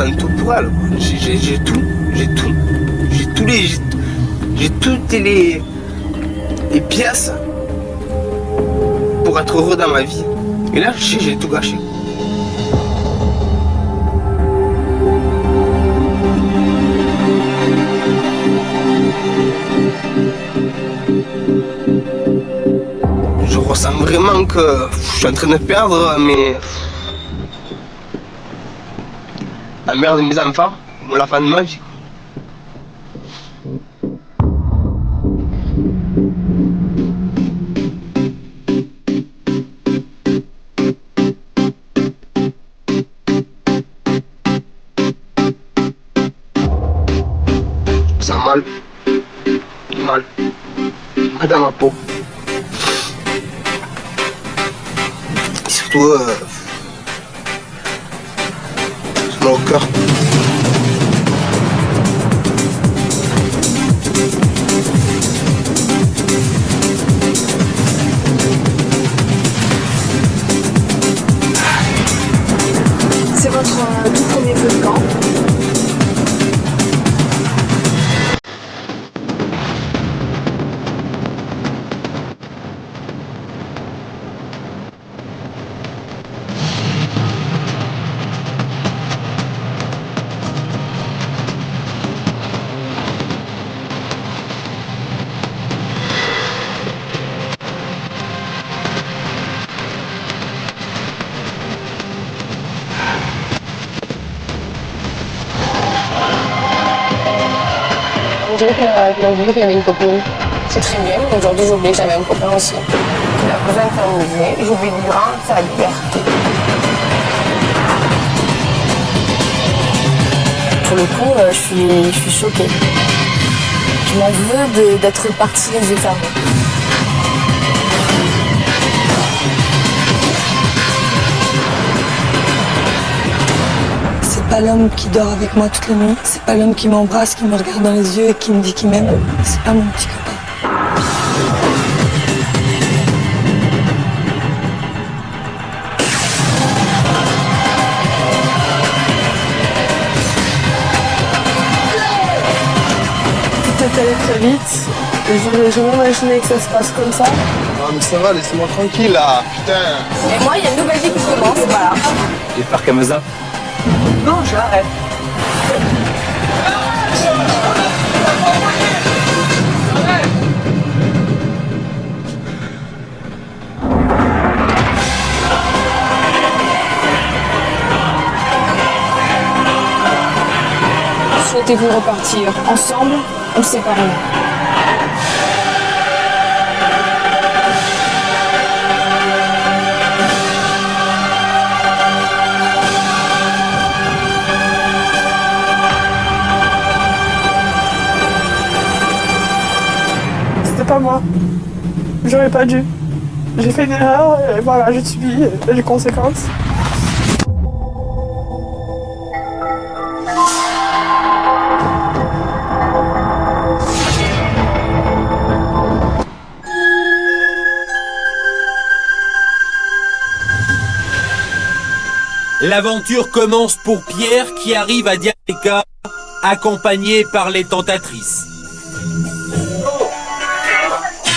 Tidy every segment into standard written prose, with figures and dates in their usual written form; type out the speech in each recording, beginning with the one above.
ressens tout pour elle. J'ai toutes les pièces pour être heureux dans ma vie. Et là, j'ai tout gâché. Je ressens vraiment que je suis en train de perdre la mère de mes enfants, la fin de ma vie. Je sens mal dans ma peau. Et surtout, sur mon cœur. C'est votre tout premier feu de camp. On dirait qu'elle a oublié qu'il y avait une copine. C'est très bien, mais aujourd'hui j'ai oublié que j'avais un copain aussi. Il a besoin de s'amuser, j'oublie de lui rendre sa liberté. Pour le coup, je suis choquée. Je m'en veux d'être partie les yeux fermés. C'est pas l'homme qui dort avec moi toute la nuit. C'est pas l'homme qui m'embrasse, qui me regarde dans les yeux et qui me dit qu'il m'aime. C'est pas mon petit copain. Tout est allé très vite. J'aurais jamais imaginé que ça se passe comme ça. Ah mais ça va, laissez-moi tranquille là, putain. Et moi, il y a une nouvelle vie qui commence, voilà. J'espère qu'elle me zappe. Non, je l'arrête. Souhaitez-vous repartir ensemble ou séparément? C'était pas moi. J'aurais pas dû. J'ai fait une erreur et voilà, j'ai subi les conséquences. L'aventure commence pour Pierre qui arrive à Diatéka, accompagné par les tentatrices.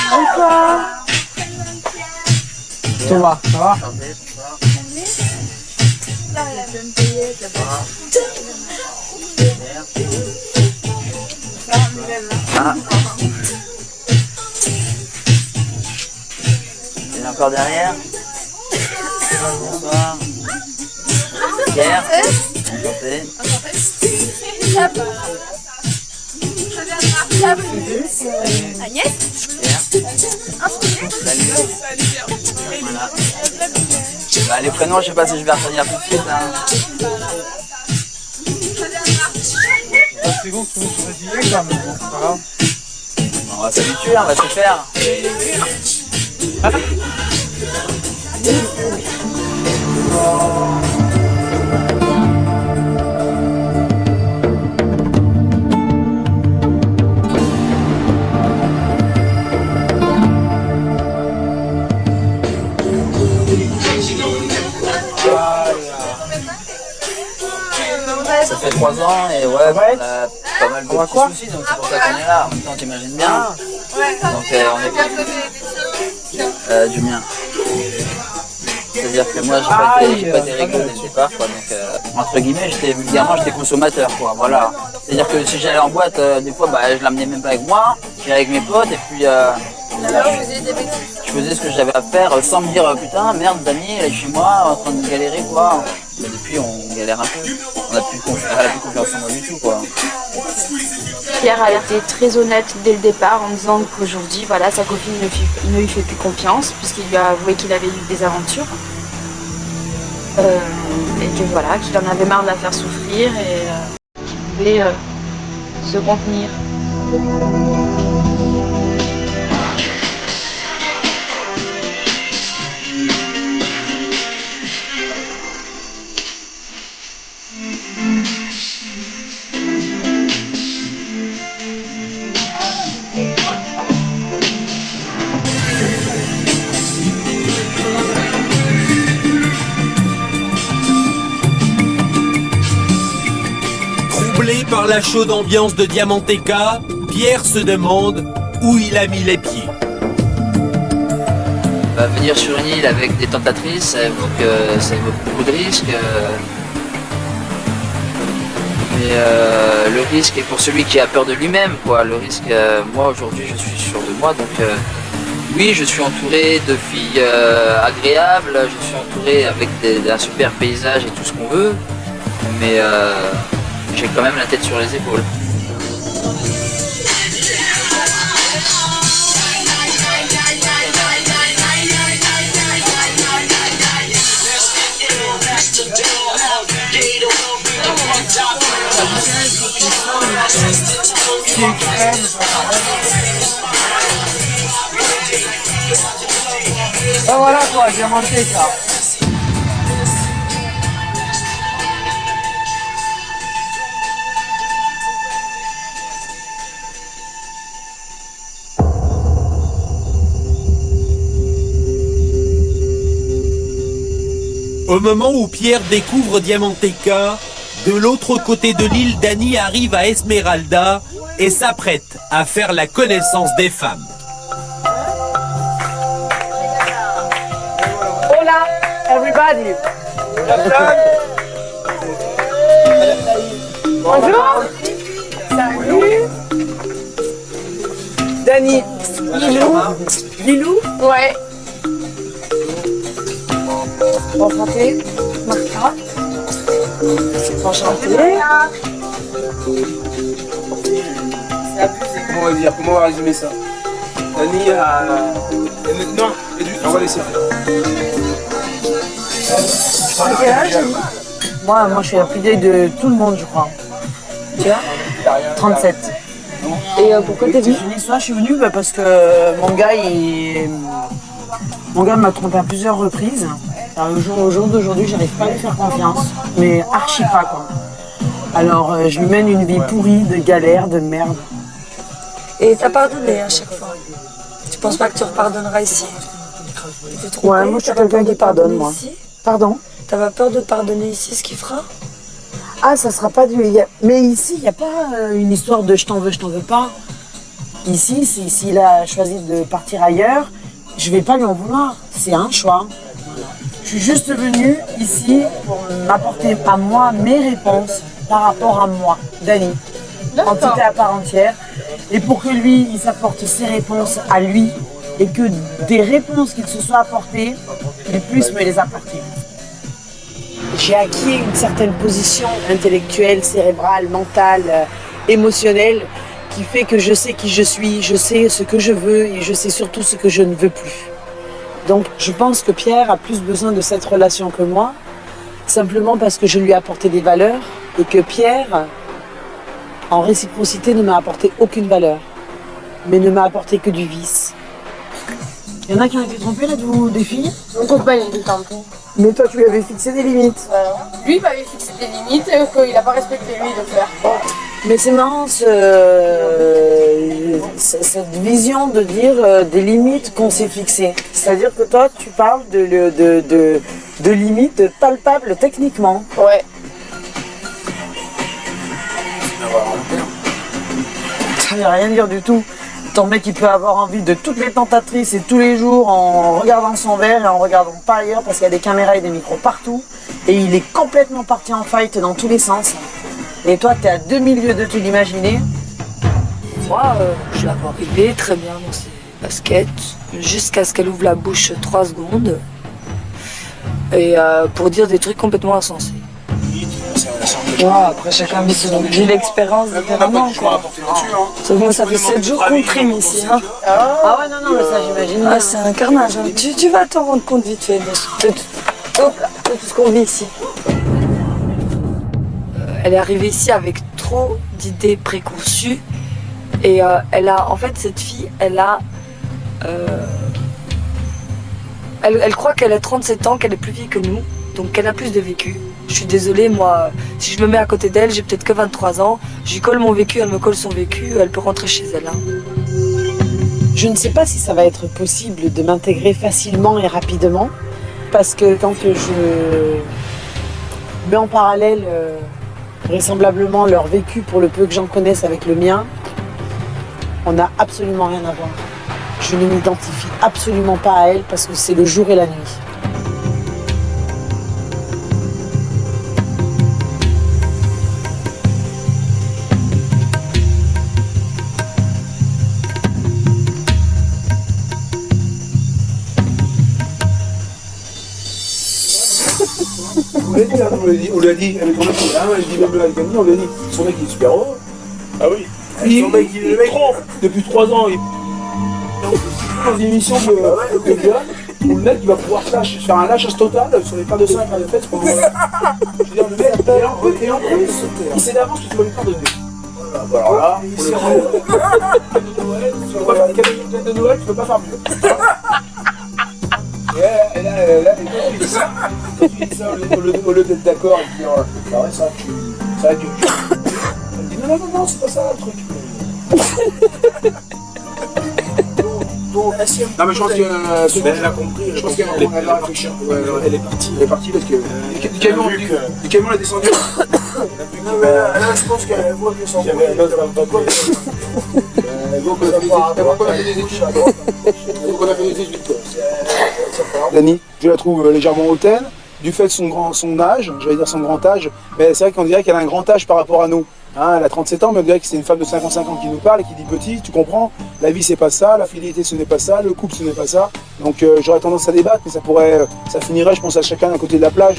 Bonsoir. Thomas, ça va? Il est encore derrière. Bonsoir. Pierre. Enchanté. Agnès. Pierre. Salut. Voilà. Bah, les prénoms, je sais pas si je vais retenir tout de suite. Hein. C'est bon, tout le monde se fatiguait quand même, c'est pas grave. On va s'habituer, on va se faire. Ça fait 3 ans et ouais, on a pas mal de petits soucis, donc c'est pour ça qu'on est là. En même temps, t'imagines bien. Donc on est du mien. C'est-à-dire que moi, j'ai pas été réglé dès le départ, quoi. Donc, entre guillemets, vulgairement, j'étais consommateur, quoi. Voilà. C'est-à-dire que si j'allais en boîte, des fois, bah, je l'amenais même pas avec moi. J'allais avec mes potes et puis je faisais ce que j'avais à faire sans me dire putain, merde, Dani, elle est chez moi, en train de galérer, quoi. Mais depuis, on galère un peu. On n'a plus confiance en moi du tout, quoi. Pierre a été très honnête dès le départ en disant qu'aujourd'hui, voilà, sa copine ne lui fait plus confiance puisqu'il lui a avoué qu'il avait eu des aventures. Et que voilà, qu'il en avait marre de la faire souffrir et qu'il voulait se contenir. Troublé par la chaude ambiance de Diamanteca, Pierre se demande où il a mis les pieds. Venir sur une île avec des tentatrices, ça évoque beaucoup de risques. Mais le risque est pour celui qui a peur de lui-même, quoi. Le risque, moi aujourd'hui je suis sûr de moi, donc oui, je suis entouré de filles agréables, je suis entouré avec d'un super paysage et tout ce qu'on veut, mais j'ai quand même la tête sur les épaules. Ah voilà quoi, j'ai monté ça. Au moment où Pierre découvre Diamanteca, de l'autre côté de l'île, Dani arrive à Esmeralda et s'apprête à faire la connaissance des femmes. Hola, everybody. Bonjour. Salut. Dani. Lilou. Lilou. Ouais. Enchantée. Martha. Enchantée. Comment on va dire, comment on va résumer ça? Dani a... Non, on va laisser faire. Quel âge? Moi, je suis la plus vieille de tout le monde, je crois. Tu vois 37. Et pourquoi t'es venue? Je suis venue parce que mon gars m'a trompé à plusieurs reprises. Alors, au jour d'aujourd'hui, j'arrive pas à lui faire confiance, mais archi pas, quoi. Alors, je lui mène une vie pourrie, de galère, de merde. Et t'as pardonné à chaque fois. Tu penses pas que tu repardonneras ici? Ouais, moi je suis quelqu'un qui pardonne, moi. Ici? Pardon? T'as pas peur de pardonner ici, ce qu'il fera? Ah, ça sera pas du... Mais ici, il n'y a pas une histoire de je t'en veux pas. Ici, s'il a choisi de partir ailleurs, je vais pas lui en vouloir. C'est un choix. Je suis juste venue ici pour m'apporter à moi mes réponses par rapport à moi, Dani. Entité à part entière. Et pour que lui, il s'apporte ses réponses à lui et que des réponses qu'il se soit apportées, il puisse me les apporter. J'ai acquis une certaine position intellectuelle, cérébrale, mentale, émotionnelle qui fait que je sais qui je suis, je sais ce que je veux et je sais surtout ce que je ne veux plus. Donc je pense que Pierre a plus besoin de cette relation que moi, simplement parce que je lui ai apporté des valeurs et que Pierre, en réciprocité, ne m'a apporté aucune valeur, mais ne m'a apporté que du vice. Il y en a qui ont été trompés là, des filles? Mon copain, il était trompé. Mais toi, tu lui avais fixé des limites. Lui, il m'avait fixé des limites qu'il n'a pas respecté lui de faire. Mais c'est marrant cette vision de dire des limites qu'on s'est fixées. C'est-à-dire que toi, tu parles de limites palpables techniquement. Ouais. ça veut rien dire du tout. Ton mec, il peut avoir envie de toutes les tentatrices et tous les jours en regardant son verre et en regardant pas ailleurs parce qu'il y a des caméras et des micros partout. Et il est complètement parti en fight dans tous les sens. Et toi, t'es à 2000 lieues de te l'imaginer. Moi, je la vois arriver très bien dans ses baskets, jusqu'à ce qu'elle ouvre la bouche 3 secondes. Et pour dire des trucs complètement insensés. Ouais, après chacun vit l'expérience différemment, quoi. Sauf que moi, ça fait 7 jours qu'on prime ici. Hein. Ah ouais, non, mais ça j'imagine. Ah, c'est un carnage. Hein. Tu vas t'en rendre compte vite fait de tout ce qu'on vit ici. Elle est arrivée ici avec trop d'idées préconçues. Et elle a, en fait, cette fille, elle croit qu'elle a 37 ans, qu'elle est plus vieille que nous, donc elle a plus de vécu. Je suis désolée, moi, si je me mets à côté d'elle, j'ai peut-être que 23 ans, je lui colle mon vécu, elle me colle son vécu, elle peut rentrer chez elle. Hein. Je ne sais pas si ça va être possible de m'intégrer facilement et rapidement, parce que quand je mets en parallèle vraisemblablement leur vécu pour le peu que j'en connaisse avec le mien, on n'a absolument rien à voir. Je ne m'identifie absolument pas à elle parce que c'est le jour et la nuit. On lui a dit, avec ton mec, elle dit même avec Camille, on lui a dit, son mec il est super heureux. Ah oui. Son mec, le mec, depuis 3 ans, il est dans une émission de jeunes, où le mec il va pouvoir faire un lâchage total sur les paires de seins et les paires de fesses. Je veux dire, le mec, et en plus, il sait d'avance que tu vas lui faire de deux. Alors là, il s'est rendu. Tu peux pas faire des cadeaux de Noël, tu peux pas faire mieux. Et là, tu dis ça, au lieu d'être d'accord et de dire, ah ouais, ça, tu elle dit, non, c'est pas ça le truc. Non, mais je pense qu'elle a compris. Je pense qu'elle va réfléchir. Elle est partie. Elle est partie parce que le camion est descendu. Non, mais là, je pense qu'elle voit que son avait un autre donc on a fait des études à droite. Donc on a fait des études. Dani, je la trouve légèrement hautaine, du fait de son âge, j'allais dire son grand âge, mais c'est vrai qu'on dirait qu'elle a un grand âge par rapport à nous. Hein, elle a 37 ans, mais on dirait que c'est une femme de 55 ans qui nous parle et qui dit petit, tu comprends, la vie c'est pas ça, la fidélité ce n'est pas ça, le couple ce n'est pas ça. Donc j'aurais tendance à débattre, mais ça finirait, je pense, à chacun d'un côté de la plage.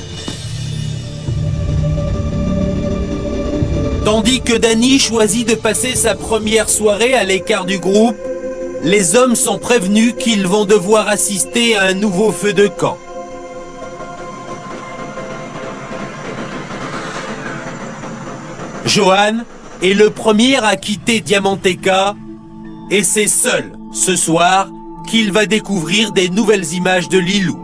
Tandis que Dani choisit de passer sa première soirée à l'écart du groupe, les hommes sont prévenus qu'ils vont devoir assister à un nouveau feu de camp. Johan est le premier à quitter Diamanteca et c'est seul ce soir qu'il va découvrir des nouvelles images de Lilou.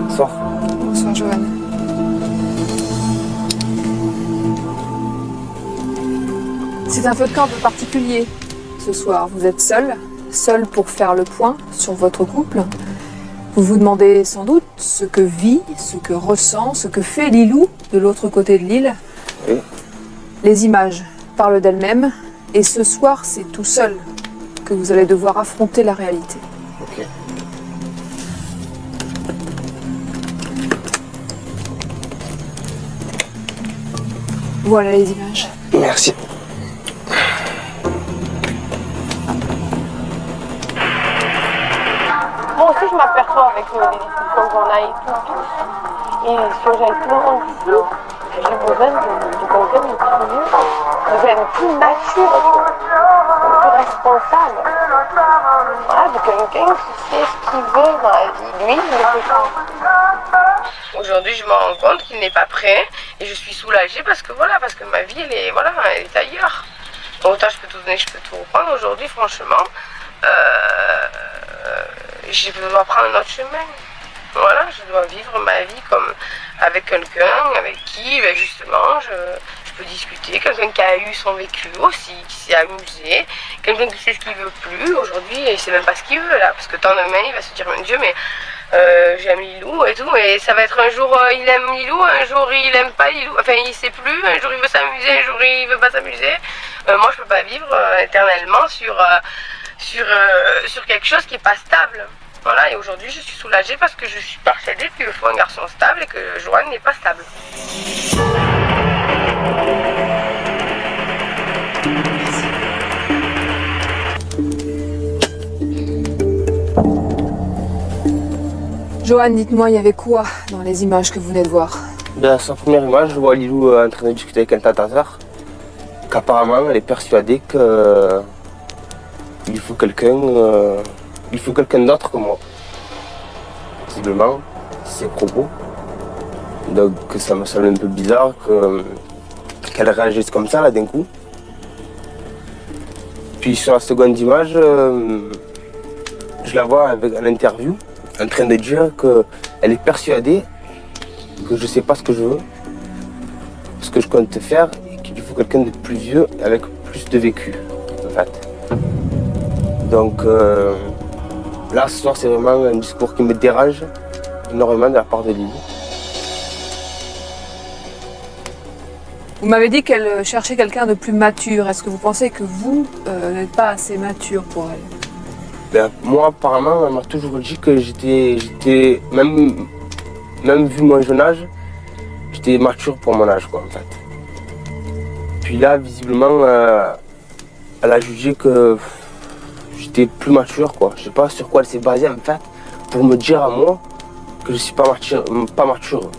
Bonsoir Johan. C'est un feu de camp un peu particulier ce soir. Vous êtes seul pour faire le point sur votre couple. Vous vous demandez sans doute ce que vit, ce que ressent, ce que fait Lilou de l'autre côté de l'île. Oui. Les images parlent d'elles-mêmes et ce soir c'est tout seul que vous allez devoir affronter la réalité. Ok. Voilà les images. Merci. Moi aussi, je m'aperçois avec les discussions qu'on a et tout. Et si j'aille tout le monde ici, j'ai besoin de quelqu'un de plus vieux, de plus mature, plus responsable. Voilà, de quelqu'un qui sait ce qu'il veut dans la vie. Lui, il ne le fait pas. Aujourd'hui, je me rends compte qu'il n'est pas prêt et je suis soulagée parce que ma vie, elle est ailleurs. Autant je peux tout donner, je peux tout reprendre. Aujourd'hui, franchement, je dois prendre un autre chemin. Voilà, je dois vivre ma vie comme avec quelqu'un avec qui, ben justement, je peux discuter. Quelqu'un qui a eu son vécu aussi, qui s'est amusé. Quelqu'un qui sait ce qu'il veut plus. Aujourd'hui, il sait même pas ce qu'il veut là. Parce que tant demain, il va se dire, mon Dieu, mais j'aime Lilou et tout. Et ça va être un jour, il aime Lilou, un jour, il aime pas Lilou. Enfin, il sait plus. Un jour, il veut s'amuser, un jour, il veut pas s'amuser. Moi, je peux pas vivre éternellement sur quelque chose qui est pas stable. Voilà, et aujourd'hui je suis soulagée parce que je suis persuadée qu'il me faut un garçon stable et que Johan n'est pas stable. Johan, dites-moi, il y avait quoi dans les images que vous venez de voir? Dans sa première image, je vois Lilou en train de discuter avec un tentateur. Qu'apparemment, elle est persuadée que il faut quelqu'un d'autre que moi. Visiblement, ses propos. Donc ça me semble un peu bizarre qu'elle réagisse comme ça là d'un coup. Puis sur la seconde image, je la vois avec un interview en train de dire qu'elle est persuadée que je ne sais pas ce que je veux, ce que je compte faire et qu'il faut quelqu'un de plus vieux avec plus de vécu en fait. Donc là ce soir c'est vraiment un discours qui me dérange énormément de la part de Lilou. Vous m'avez dit qu'elle cherchait quelqu'un de plus mature. Est-ce que vous pensez que vous n'êtes pas assez mature pour elle? Ben, moi apparemment elle m'a toujours dit que j'étais même vu mon jeune âge, j'étais mature pour mon âge quoi en fait. Puis là visiblement elle a jugé que j'étais plus mature quoi. Je sais pas sur quoi elle s'est basée en fait pour me dire à moi que je suis pas mature.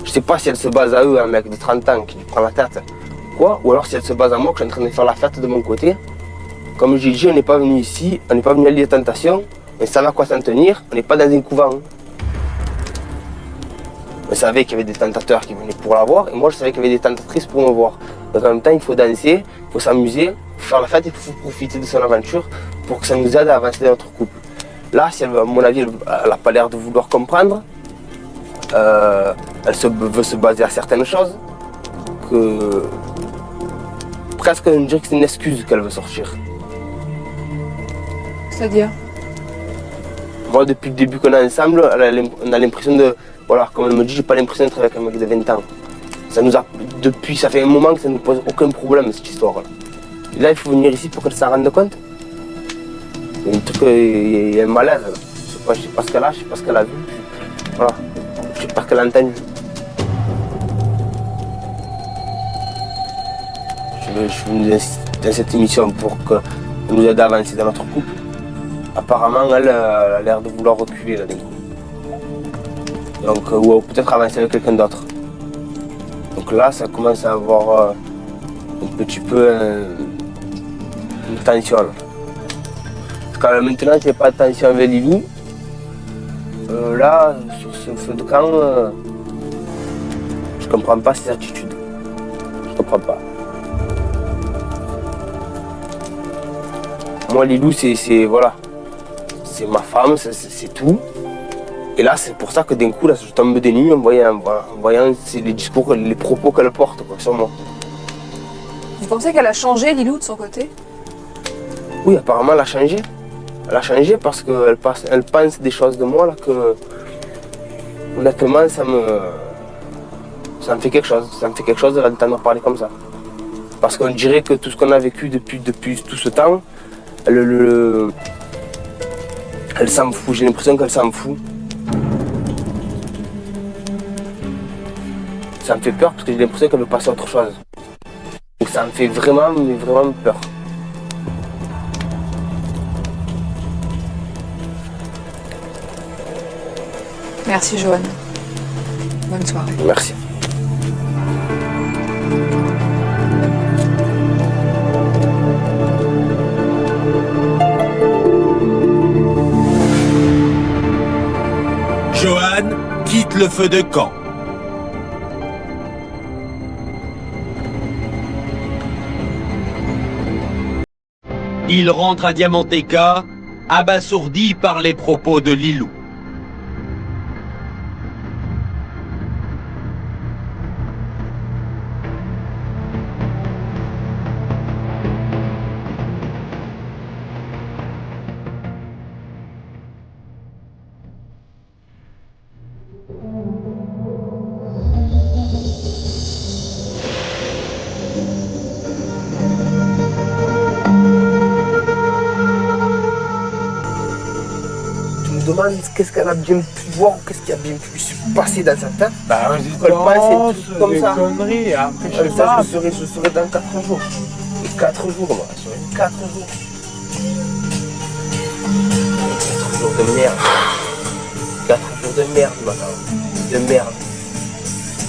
Je sais pas si elle se base à eux, un mec de 30 ans qui lui prend la tête quoi, ou alors si elle se base à moi que je suis en train de faire la fête de mon côté. Comme j'ai dit, on n'est pas venu ici, on n'est pas venu à l'île des Tentations, on savait à quoi s'en tenir, on n'est pas dans un couvent. On savait qu'il y avait des tentateurs qui venaient pour la voir, et moi je savais qu'il y avait des tentatrices pour me voir. Donc en même temps, il faut danser, il faut s'amuser, il faut faire la fête, il faut profiter de son aventure pour que ça nous aide à avancer dans notre couple. Là, si elle, à mon avis, elle n'a pas l'air de vouloir comprendre, elle veut se baser à certaines choses, que presque on dirait que c'est une excuse qu'elle veut sortir. C'est-à-dire? Moi, depuis le début qu'on est ensemble, on a l'impression de... Voilà, comme elle me dit, j'ai pas l'impression d'être avec un mec de 20 ans. Ça fait un moment que ça ne nous pose aucun problème, cette histoire-là. Et là, il faut venir ici pour qu'elle s'en rende compte. Il y a un truc, il y a un malaise. Je sais pas ce qu'elle a, je sais pas ce qu'elle a vu. Voilà, je sais pas ce qu'elle a entendu. Je suis venu dans cette émission pour qu'elle nous aide à avancer dans notre couple. Apparemment, elle a l'air de vouloir reculer là d'un coup. Donc, ou peut-être avancer avec quelqu'un d'autre. Donc là, ça commence à avoir un petit peu une tension. Là. Parce que maintenant, j'ai pas de tension avec Lilou. Là, sur ce feu de camp, je comprends pas ses attitudes. Je comprends pas. Moi, Lilou, voilà. C'est ma femme, c'est tout. Et là, c'est pour ça que d'un coup, là, je tombe des nues en voyant les discours, les propos qu'elle porte quoi, sur moi. Vous pensez qu'elle a changé, Lilou, de son côté? Oui, apparemment, elle a changé. Elle a changé parce qu'elle pense des choses de moi là que, honnêtement, ça me fait quelque chose. Ça me fait quelque chose de l'entendre parler comme ça. Parce qu'on dirait que tout ce qu'on a vécu depuis tout ce temps, elle s'en fout. J'ai l'impression qu'elle s'en fout. Ça me fait peur parce que j'ai l'impression qu'elle veut passer à autre chose. Donc ça me fait vraiment, mais vraiment peur. Merci, Johan. Bonne soirée. Merci. Johan quitte le feu de camp. Il rentre à Diamanteca, abasourdi par les propos de Lilou. demande qu'est-ce qu'elle a bien pu voir, qu'est-ce qui a bien pu se passer dans sa tête. Bah, je colle pas ces trucs comme des ça. conneries, après, je sais Ça, pas. je serai dans 4 jours. 4 jours, moi, je serai 4 jours. 4 jours de merde. 4 jours de merde, madame. De merde.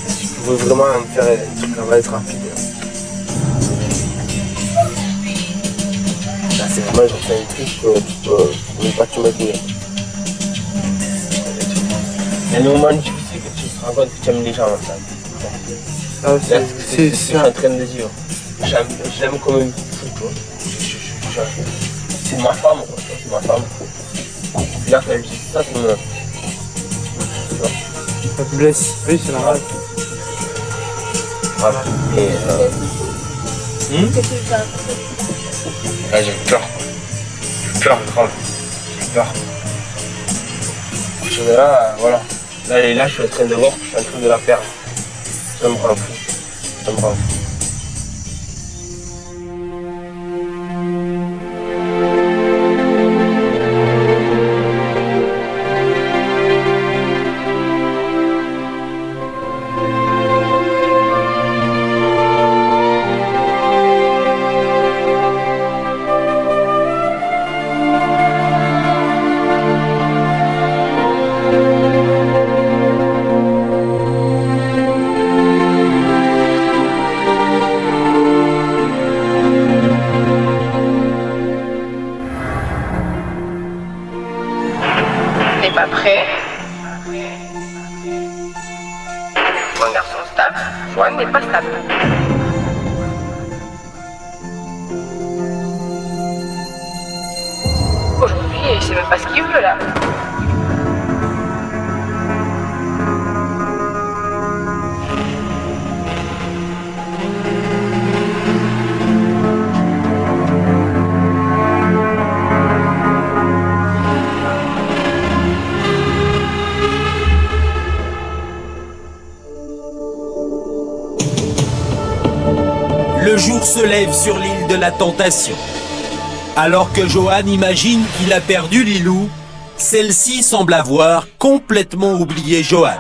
Si je pouvais vraiment me faire un truc, ça va être rapide. Là, c'est vraiment, j'en fais un truc que tu peux même pas t'imaginer. Il y a des moments difficiles que tu te rends compte que tu aimes les gens, en fait. C'est ce que je suis en train de dire. J'aime comme un fou, quoi. C'est ma femme, quoi. C'est ma femme. Et là, quand elle dit ça, ça me... Ça te blesse. Oui, c'est normal. Voilà. Et là, j'ai peur. J'ai peur, grave. J'ai peur. Je suis là, voilà. Là, je suis en train de voir que je suis en train de la perdre. Ça me rend fou. Ça me rend fou. T'es pas prêt? Un garçon stable, Joanne n'est pas stable. Aujourd'hui, il sait même pas ce qu'il veut là. Le jour se lève sur l'île de la Tentation. Alors que Johan imagine qu'il a perdu Lilou, celle-ci semble avoir complètement oublié Johan.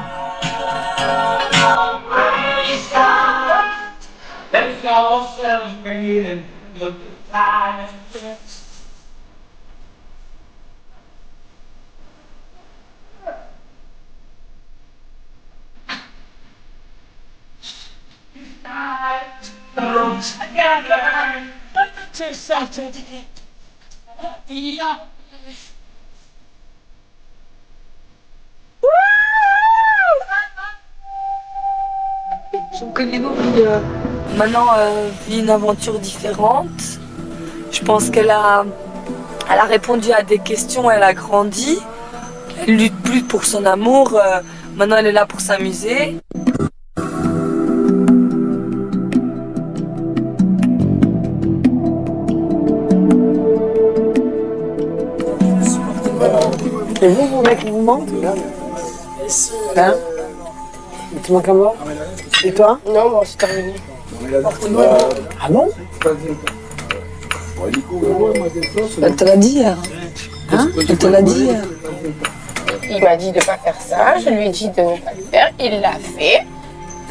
Je trouve que Lilou maintenant vit une aventure différente. Je pense qu'elle a répondu à des questions, elle a grandi. Elle lutte plus pour son amour, maintenant elle est là pour s'amuser. Et vous, mec, il vous manque? Hein? Il te manque à mort? Et toi? Non, bon, c'est terminé. Ah bon? Elle te l'a dit hier. Hein? Elle te l'a dit hier. Il m'a dit de ne pas faire ça, je lui ai dit de ne pas le faire, il l'a fait.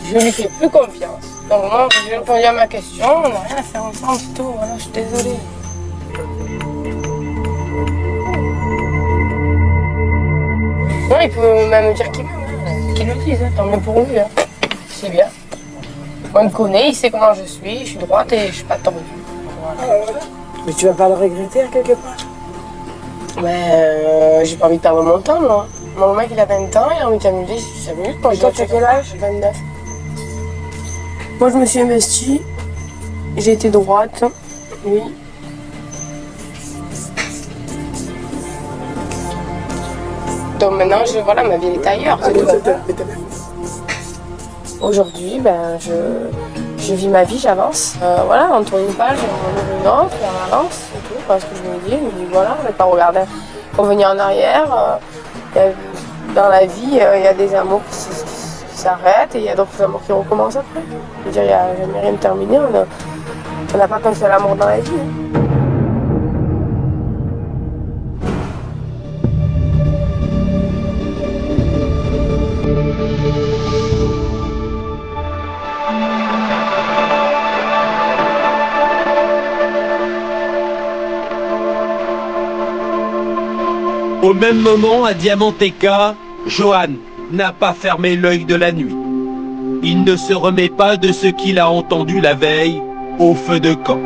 Je lui fais plus confiance. Donc moi, j'ai répondu à ma question, on n'a rien à faire ensemble, c'est tout, voilà, je suis désolée. Non, il peut même dire qu'il m'aime, qu'il le dise, hein, tant mieux pour lui. Hein. C'est bien. Moi, il me connaît, il sait comment je suis droite et je suis pas tordue. Voilà. Mais tu vas pas le regretter à quelque part? J'ai pas envie de perdre mon temps, moi. Mon mec, il a 20 ans, il a envie de s'amuser, il s'amuse. Et toi, tu as quel âge? 29. Moi, je me suis investie. J'ai été droite. Oui. Donc maintenant, voilà, ma vie est ailleurs. C'est tout. Aujourd'hui, je vis ma vie, j'avance. Voilà, on tourne une page, on ouvre une autre, on avance, c'est tout. Parce que je me dis voilà, on ne va pas regarder, revenir en arrière. Dans la vie, il y a des amours qui s'arrêtent et il y a d'autres amours qui recommencent après. Je veux dire, il n'y a jamais rien de terminé, on n'a pas qu'un seul amour dans la vie. Hein. Au même moment, à Diamanteca, Johan n'a pas fermé l'œil de la nuit. Il ne se remet pas de ce qu'il a entendu la veille au feu de camp.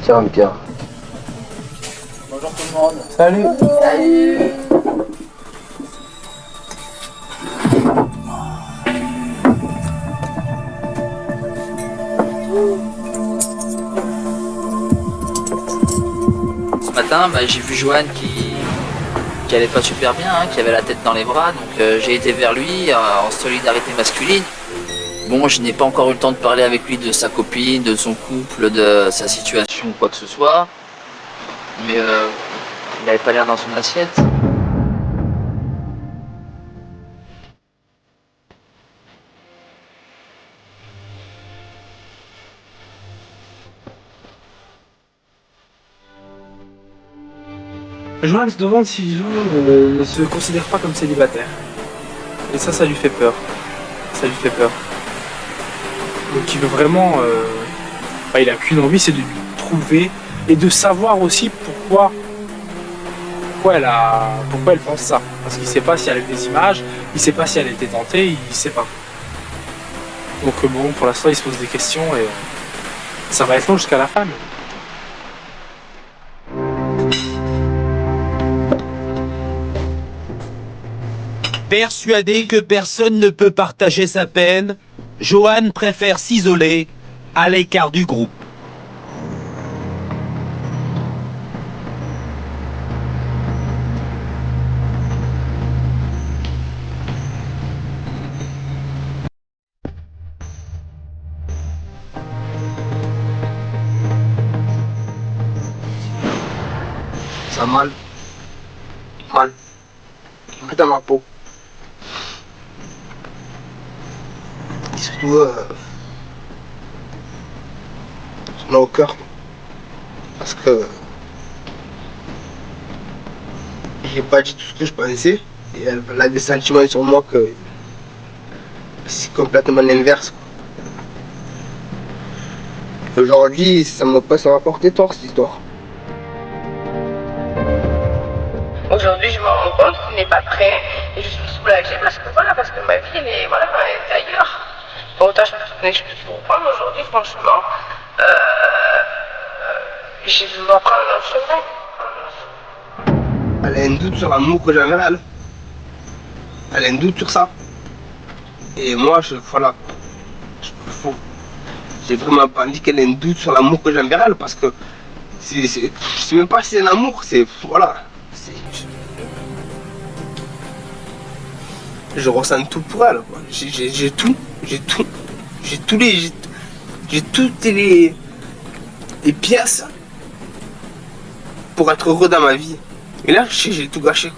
Tiens, Pierre. Bonjour tout le monde. Salut. Ce matin, j'ai vu Johan qui allait pas super bien, hein, qui avait la tête dans les bras, donc j'ai été vers lui en solidarité masculine. Bon, je n'ai pas encore eu le temps de parler avec lui de sa copine, de son couple, de sa situation ou quoi que ce soit, mais il n'avait pas l'air dans son assiette. Johan se demande si Johan ne se considère pas comme célibataire. Et ça lui fait peur. Ça lui fait peur. Donc il veut vraiment... il a qu'une envie, c'est de lui trouver et de savoir aussi pourquoi elle pense ça. Parce qu'il sait pas si elle a des images, il sait pas si elle a été tentée, il sait pas. Donc bon, pour l'instant il se pose des questions et ça va être long jusqu'à la fin. Persuadé que personne ne peut partager sa peine, Johan préfère s'isoler à l'écart du groupe. Ça a mal. Mal. Dans ma peau. Et surtout, j'en ai au cœur. Parce que j'ai pas dit tout ce que je pensais. Et elle a des sentiments sur moi que c'est complètement l'inverse. Aujourd'hui, ça m'a porté tort cette histoire. Aujourd'hui, je me rends compte qu'il n'est pas prêt et je suis soulagée parce que ma vie, elle est ailleurs. Autant je me suis pour prendre aujourd'hui, franchement, j'ai voulu apprendre un chemin. Elle a un doute sur l'amour que j'ai envers elle. Elle a un doute sur ça. Et moi, j'ai vraiment pas dit qu'elle a un doute sur l'amour que j'ai envers elle parce que je sais même pas si c'est un amour, je ressens tout pour elle. J'ai toutes les pièces pour être heureux dans ma vie. Et là, j'ai tout gâché.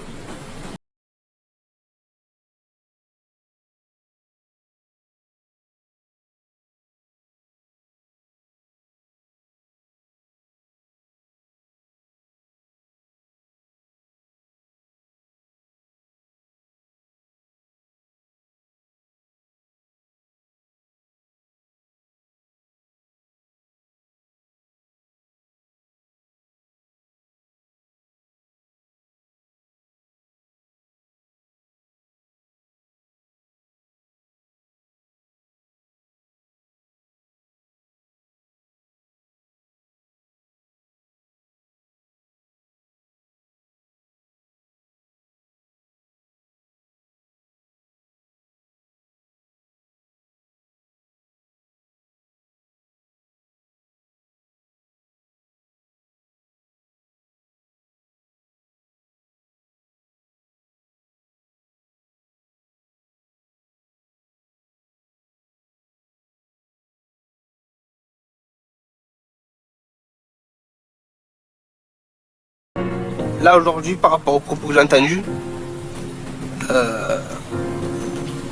là aujourd'hui, par rapport aux propos que j'ai entendus,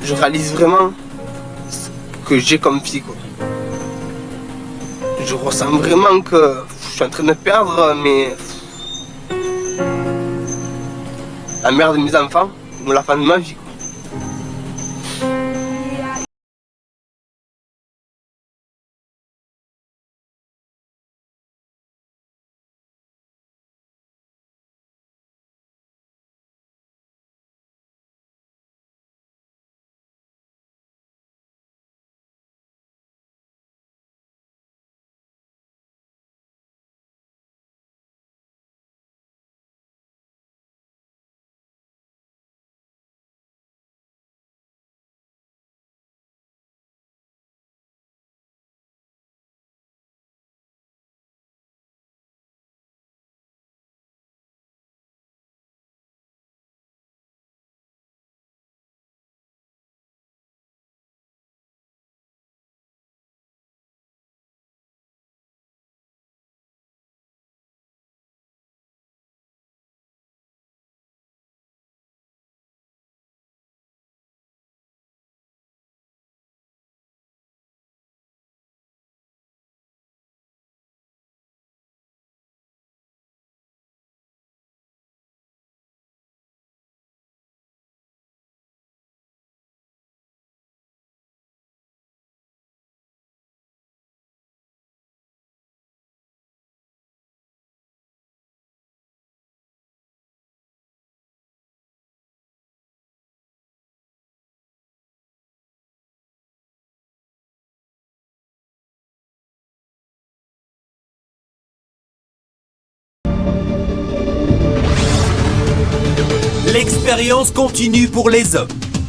je réalise vraiment ce que j'ai comme fille, quoi. Je ressens vraiment que je suis en train de perdre la mère de mes enfants, ou la femme de ma vie, quoi. L'expérience continue pour les hommes.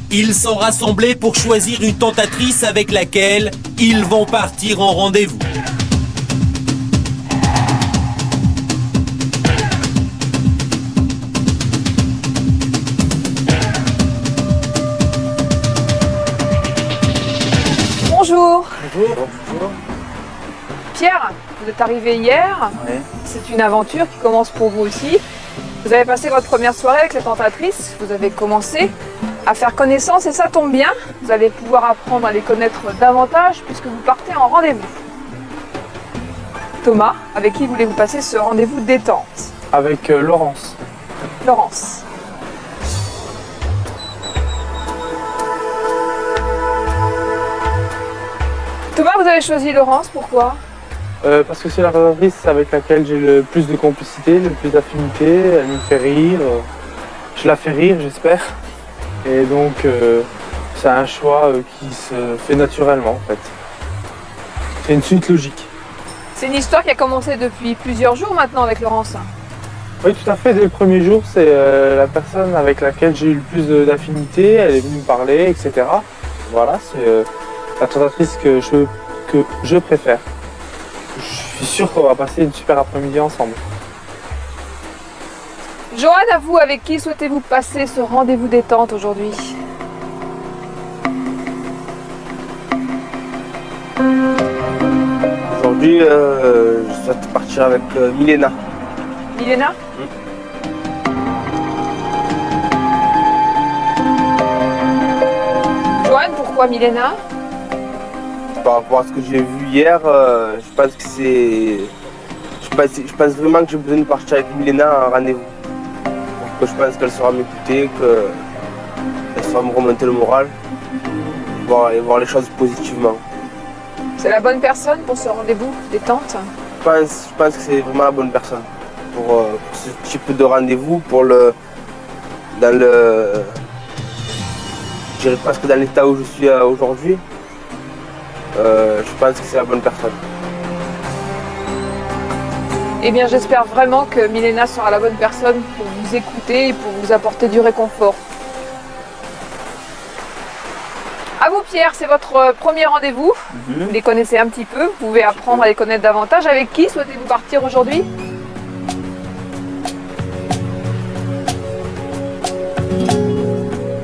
Ils sont rassemblés pour choisir une tentatrice avec laquelle ils vont partir en rendez-vous. Bonjour. Bonjour. Pierre, vous êtes arrivé hier. Oui. C'est une aventure qui commence pour vous aussi. Vous avez passé votre première soirée avec les tentatrices. Vous avez commencé à faire connaissance et ça tombe bien. Vous allez pouvoir apprendre à les connaître davantage puisque vous partez en rendez-vous. Thomas, avec qui voulez-vous passer ce rendez-vous détente? Avec Laurence. Laurence. Thomas, vous avez choisi Laurence, pourquoi? Parce que c'est la tentatrice avec laquelle j'ai le plus de complicité, le plus d'affinité, elle me fait rire, je la fais rire j'espère. Et donc c'est un choix qui se fait naturellement en fait. C'est une suite logique. C'est une histoire qui a commencé depuis plusieurs jours maintenant avec Laurence. Oui tout à fait, dès le premier jour c'est la personne avec laquelle j'ai eu le plus d'affinité, elle est venue me parler, etc. Voilà, c'est la tentatrice que je préfère. Je suis sûr qu'on va passer une super après-midi ensemble. Joanne, à vous, avec qui souhaitez-vous passer ce rendez-vous détente aujourd'hui? Aujourd'hui, je souhaite partir avec Milena. Milena? Joanne, pourquoi Milena? Par rapport à ce que j'ai vu hier, je pense que c'est... Je pense vraiment que j'ai besoin de partir avec Milena en rendez-vous. Je pense qu'elle saura m'écouter, qu'elle saura me remonter le moral et voir les choses positivement. C'est la bonne personne pour ce rendez-vous détente? Je pense que c'est vraiment la bonne personne pour ce type de rendez-vous, je dirais presque dans l'état où je suis aujourd'hui. Je pense que c'est la bonne personne. Eh bien, j'espère vraiment que Milena sera la bonne personne pour vous écouter et pour vous apporter du réconfort. À vous, Pierre, c'est votre premier rendez-vous. Vous les connaissez un petit peu, vous pouvez apprendre à les connaître davantage. Avec qui souhaitez-vous partir aujourd'hui?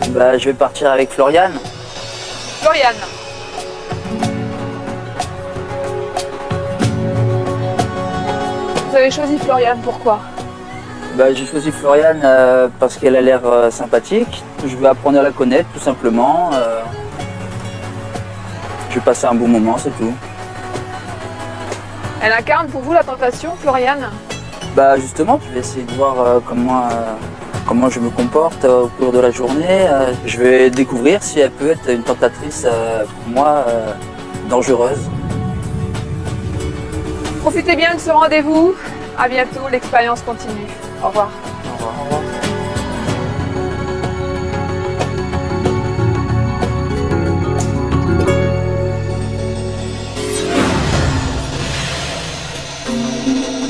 Bah, je vais partir avec Floriane. Floriane. Vous avez choisi Floriane, pourquoi? Bah, j'ai choisi Floriane parce qu'elle a l'air sympathique. Je vais apprendre à la connaître tout simplement. Je vais passer un bon moment, c'est tout. Elle incarne pour vous la tentation, Floriane? Bah justement, je vais essayer de voir comment je me comporte au cours de la journée. Je vais découvrir si elle peut être une tentatrice pour moi dangereuse. Profitez bien de ce rendez-vous. À bientôt, l'expérience continue. Au revoir. Au revoir. Au revoir.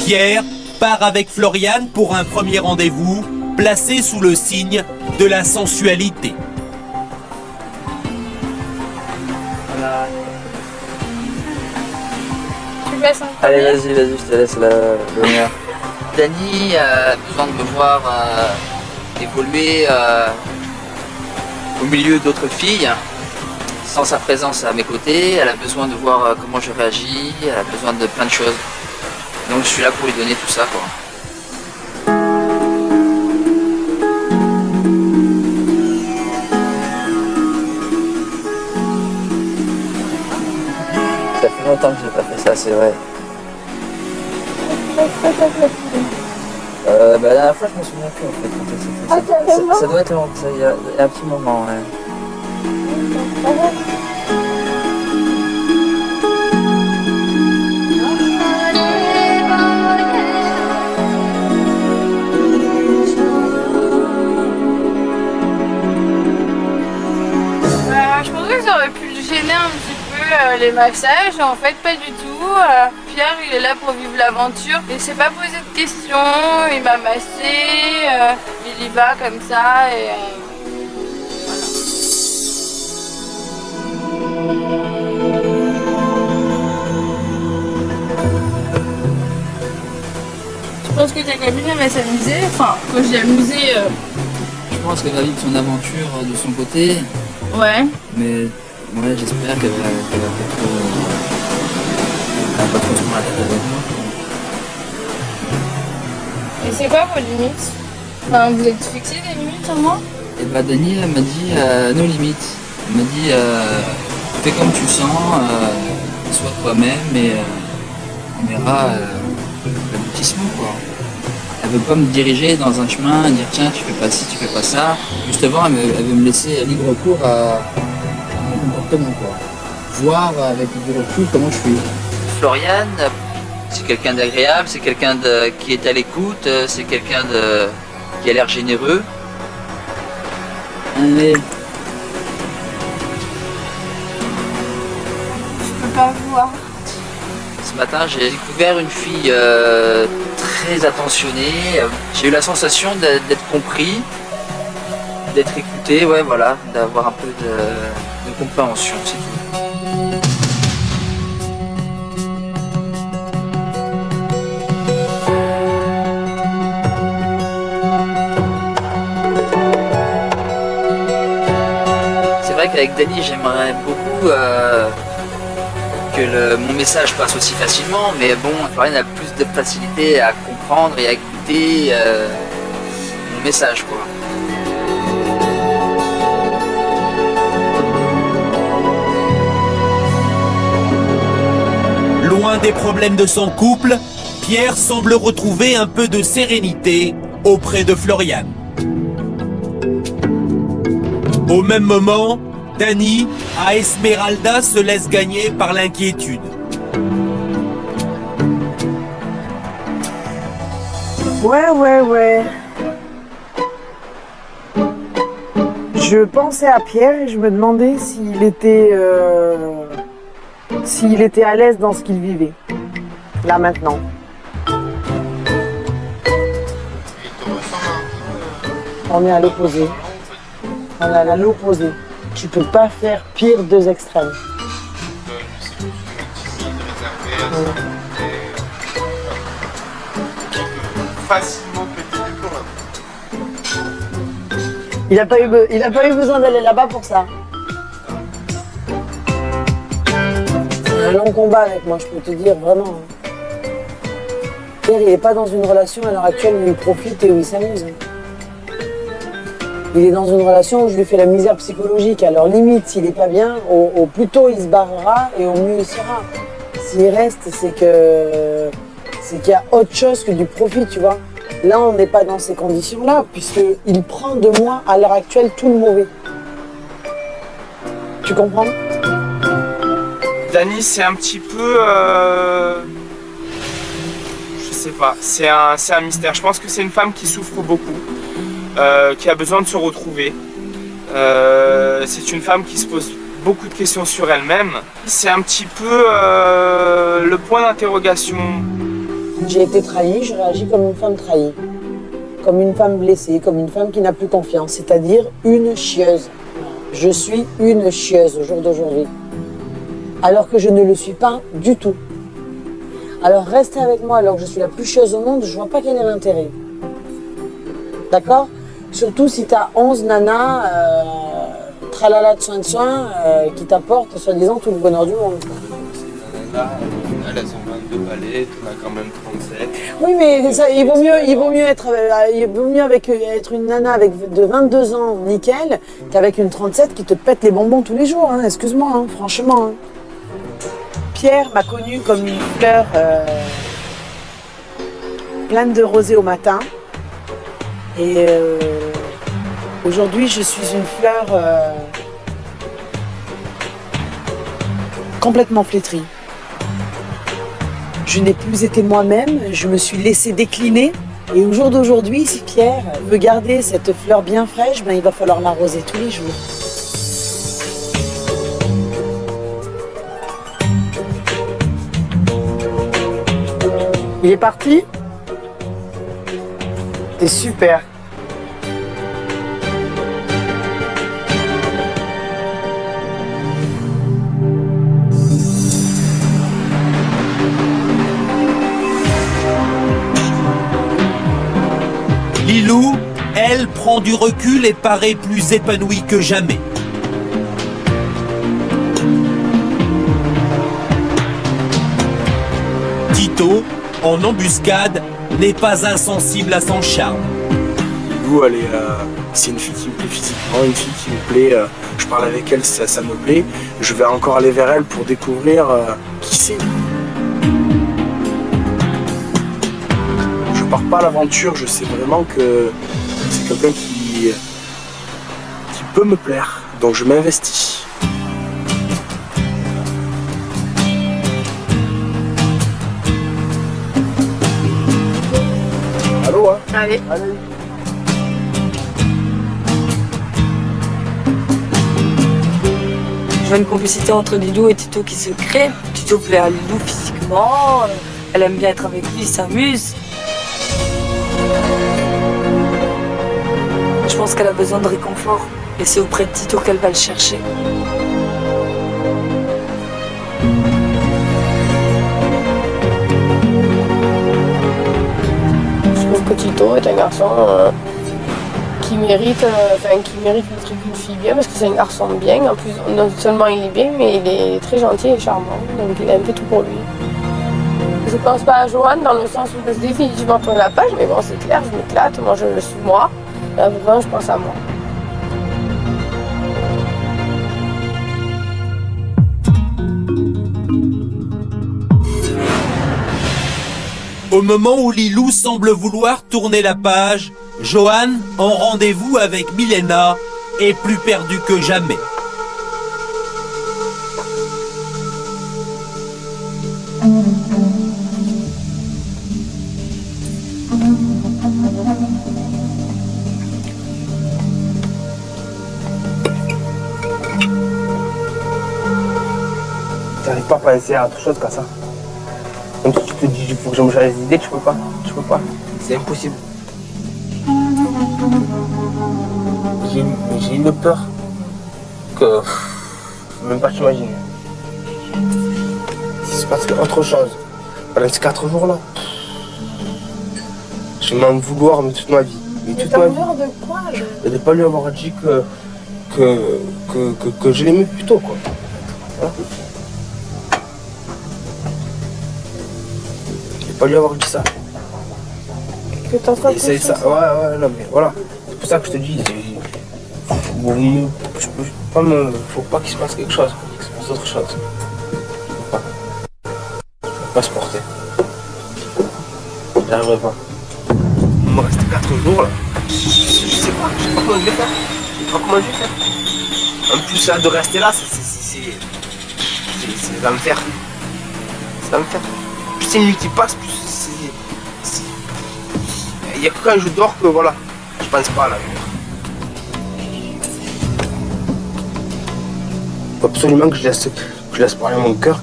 Pierre part avec Floriane pour un premier rendez-vous placé sous le signe de la sensualité. Voilà. Tu passes un Allez, vas-y, je te laisse l'honneur. Dani a besoin de me voir évoluer au milieu d'autres filles, sans sa présence à mes côtés. Elle a besoin de voir comment je réagis, elle a besoin de plein de choses. Donc je suis là pour lui donner tout ça, quoi. Ça fait longtemps que j'ai pas fait ça, c'est vrai. La dernière fois, je me souviens plus en fait. Quand elle s'est fait ça doit être longtemps, il y a un petit moment, ouais. Je pensais que ça aurait pu le gêner un petit peu les massages, en fait pas du tout. Pierre il est là pour vivre l'aventure, il s'est pas posé de questions, il m'a massé, il y va comme ça et Je pense que t'as quand même bien à s'amuser, enfin quand j'ai amusé... Je pense qu'elle va vivre son aventure de son côté. Ouais. Mais ouais, j'espère qu'elle va pas trop se prendre la tête avec moi. Et c'est quoi vos limites? Enfin, vous êtes fixé des limites en moi? Et bah Dani elle m'a dit nos limites. Elle m'a dit fais comme tu sens, sois toi-même et on verra l'aboutissement quoi. Elle veut pas me diriger dans un chemin, dire tiens tu fais pas ci, tu fais pas ça. Justement elle veut me laisser libre cours à mon comportement quoi. Voir avec du recul comment je suis. Floriane, c'est quelqu'un d'agréable, c'est quelqu'un qui est à l'écoute, c'est quelqu'un qui a l'air généreux. Allez. Je peux pas voir. Ce matin, j'ai découvert une fille très attentionnée. J'ai eu la sensation d'être compris, d'être écouté, ouais, voilà, d'avoir un peu de compréhension, c'est tout. C'est vrai qu'avec Dani, j'aimerais beaucoup que mon message passe aussi facilement, mais bon, Floriane a plus de facilité à comprendre et à écouter mon message, quoi. Loin des problèmes de son couple, Pierre semble retrouver un peu de sérénité auprès de Floriane. Au même moment, Dani à Esmeralda se laisse gagner par l'inquiétude. Ouais. Je pensais à Pierre et je me demandais s'il était à l'aise dans ce qu'il vivait, là maintenant. On est à l'opposé. On est à l'opposé. Tu peux pas faire pire deux extrêmes. Facilement péter du plomb là. Il a pas eu besoin d'aller là-bas pour ça. C'est un long combat avec moi, je peux te dire vraiment. Pierre, il n'est pas dans une relation à l'heure actuelle où il profite et où il s'amuse. Il est dans une relation où je lui fais la misère psychologique. Alors limite, s'il n'est pas bien, au plus tôt il se barrera et au mieux il sera. S'il reste, c'est qu'il y a autre chose que du profit, tu vois. Là, on n'est pas dans ces conditions-là, puisqu'il prend de moi, à l'heure actuelle, tout le mauvais. Tu comprends? Dani, c'est un petit peu... je sais pas, c'est un mystère. Je pense que c'est une femme qui souffre beaucoup, qui a besoin de se retrouver. C'est une femme qui se pose beaucoup de questions sur elle-même. C'est un petit peu le point d'interrogation. J'ai été trahie, je réagis comme une femme trahie. Comme une femme blessée, comme une femme qui n'a plus confiance, c'est-à-dire une chieuse. Je suis une chieuse au jour d'aujourd'hui. Alors que je ne le suis pas du tout. Alors rester avec moi alors que je suis la plus chieuse au monde, je vois pas quel est l'intérêt. D'accord? Surtout si tu as 11 nanas, tralala de soin, qui t'apportent soi-disant tout le bonheur du monde. Elles ont 22 balais, t'en as quand même 37. Oui, mais ça, il vaut mieux être une nana de 22 ans, nickel, qu'avec une 37 qui te pète les bonbons tous les jours, hein, excuse-moi, hein, franchement. Hein. Pierre m'a connue comme une fleur pleine de rosée au matin. Et aujourd'hui, je suis une fleur complètement flétrie. Je n'ai plus été moi-même, je me suis laissée décliner. Et au jour d'aujourd'hui, si Pierre veut garder cette fleur bien fraîche, ben, il va falloir l'arroser tous les jours. Il est parti? T'es super. Lilou, elle, prend du recul et paraît plus épanouie que jamais. Tito, en embuscade, n'est pas insensible à son charme. Lilou, c'est une fille qui me plaît physiquement, une fille qui me plaît, je parle avec elle, ça me plaît. Je vais encore aller vers elle pour découvrir qui c'est. Je pars pas à l'aventure, je sais vraiment que c'est quelqu'un qui peut me plaire, donc je m'investis. Allô, hein? Allez. Je vois une complicité entre Lilou et Tito qui se crée. Tito plaît à Lilou physiquement, elle aime bien être avec lui, il s'amuse. Je pense qu'elle a besoin de réconfort et c'est auprès de Tito qu'elle va le chercher. Je trouve que Tito est un garçon qui mérite le truc d'une fille bien, parce que c'est un garçon bien. En plus, non seulement il est bien, mais il est très gentil et charmant, donc il a un peu tout pour lui. Je pense pas à Johan dans le sens où je suis définitivement tourner la page, mais bon, c'est clair, je m'éclate, moi je suis moi. Là, vraiment, je pense à moi. Au moment où Lilou semble vouloir tourner la page, Johan, en rendez-vous avec Milena, est plus perdu que jamais. T'arrives pas à penser à autre chose qu'à ça. Même si tu te dis, il faut que je me change d'idée, tu peux pas. Tu peux pas. C'est impossible. J'ai une peur que même pas t'imaginer. Si c'est parce que autre chose, pendant ces 4 jours-là, je vais m'en vouloir mais toute ma vie. Mais toute ma vie. De quoi Et de pas lui avoir dit que je l'aimais plus tôt, quoi. Voilà. De pas lui avoir dit ça. Que t'en sois Et c'est ça, conscient. ouais, non mais voilà. C'est pour ça que je te dis, faut pas qu'il se passe quelque chose, qu'il se passe autre chose. Faut pas se porter. J'arriverai pas. Il me reste 4 jours là. Je sais pas comment je vais faire. Je sais pas comment je vais faire. En plus là, de rester là, c'est l'enfer. C'est l'enfer. Plus c'est une nuit qui passe, plus c'est. Il n'y a que quand je dors que voilà. Je pense pas là. Faut absolument que je laisse parler mon cœur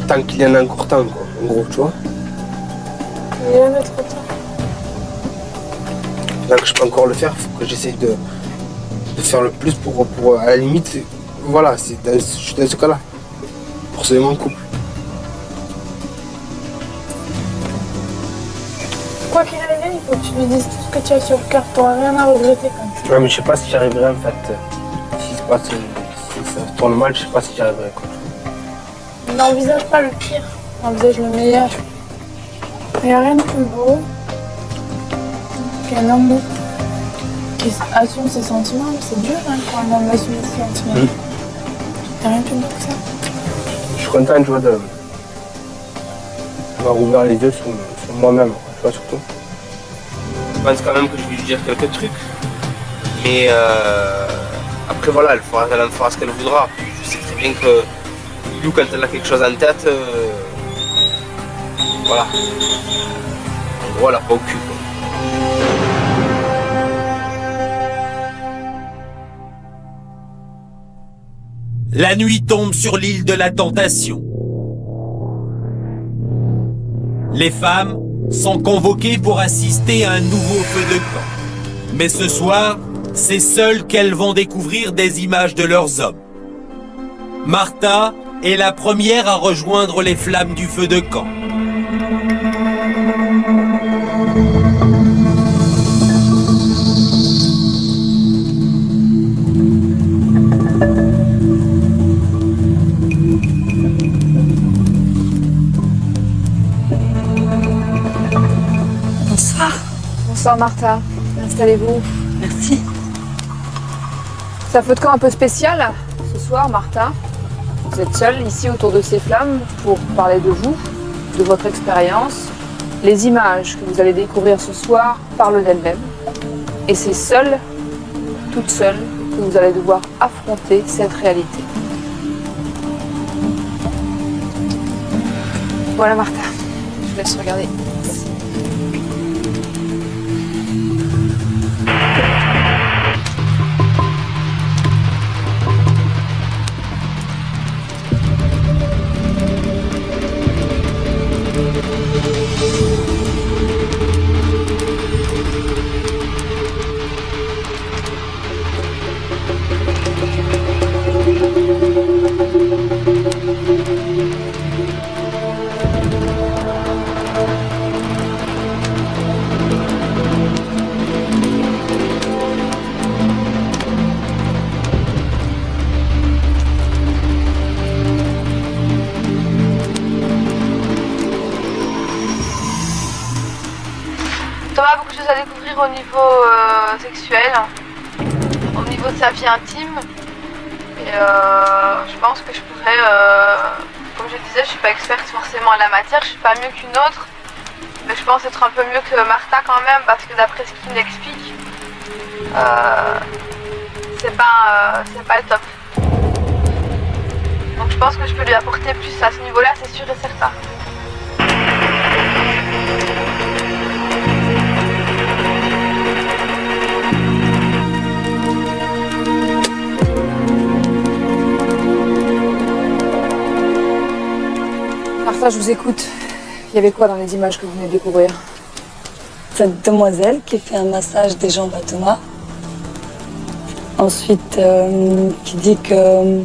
tant qu'il y en a encore temps, quoi. En gros, tu vois. Il y a un autre temps. Là que je peux encore le faire, faut que j'essaye de faire le plus pour à la limite, voilà, je suis dans ce cas-là. Pour sauver mon couple. Quoi qu'il arrive, il faut que tu lui dises tout ce que tu as sur le cœur. T'auras rien à regretter comme ça. Ouais, mais je sais pas si j'arriverai en fait. Si ça se tourne mal, je sais pas si j'arriverai, quoi. N'envisage pas le pire, envisage le meilleur. Il n'y a rien de plus beau qu'un homme qui assume ses sentiments. C'est dur hein, quand un homme assume ses sentiments. Il n'y a rien de plus beau que ça. Je suis content, tu vois, d'avoir ouvert les yeux sur moi-même, tu vois, surtout. Je pense quand même que je vais lui dire quelques trucs. Mais après, voilà, elle en fera ce qu'elle voudra. Je sais très bien que Lou, quand elle a quelque chose en tête, voilà. En gros, elle n'a pas au cul, quoi. La nuit tombe sur l'île de la Tentation. Les femmes sont convoquées pour assister à un nouveau feu de camp. Mais ce soir, c'est seules qu'elles vont découvrir des images de leurs hommes. Martha est la première à rejoindre les flammes du feu de camp. Bonsoir. Bonsoir Martha. Installez-vous. Merci. C'est un feu de camp un peu spécial ce soir, Martha. Vous êtes seule ici autour de ces flammes pour parler de vous, de votre expérience. Les images que vous allez découvrir ce soir parlent d'elles-mêmes. Et c'est seule, toute seule, que vous allez devoir affronter cette réalité. Voilà Martha, je vous laisse regarder. Thomas a beaucoup de choses à découvrir au niveau sexuel, au niveau de sa vie intime. Et je pense que je pourrais, comme je disais, je suis pas experte forcément en la matière, je suis pas mieux qu'une autre. Mais je pense être un peu mieux que Martha quand même, parce que d'après ce qu'il m'explique, c'est pas le top. Donc je pense que je peux lui apporter plus à ce niveau-là, c'est sûr et certain. Martha, je vous écoute. Il y avait quoi dans les images que vous venez de découvrir? Cette demoiselle qui fait un massage des jambes à Thomas. Ensuite, qui dit que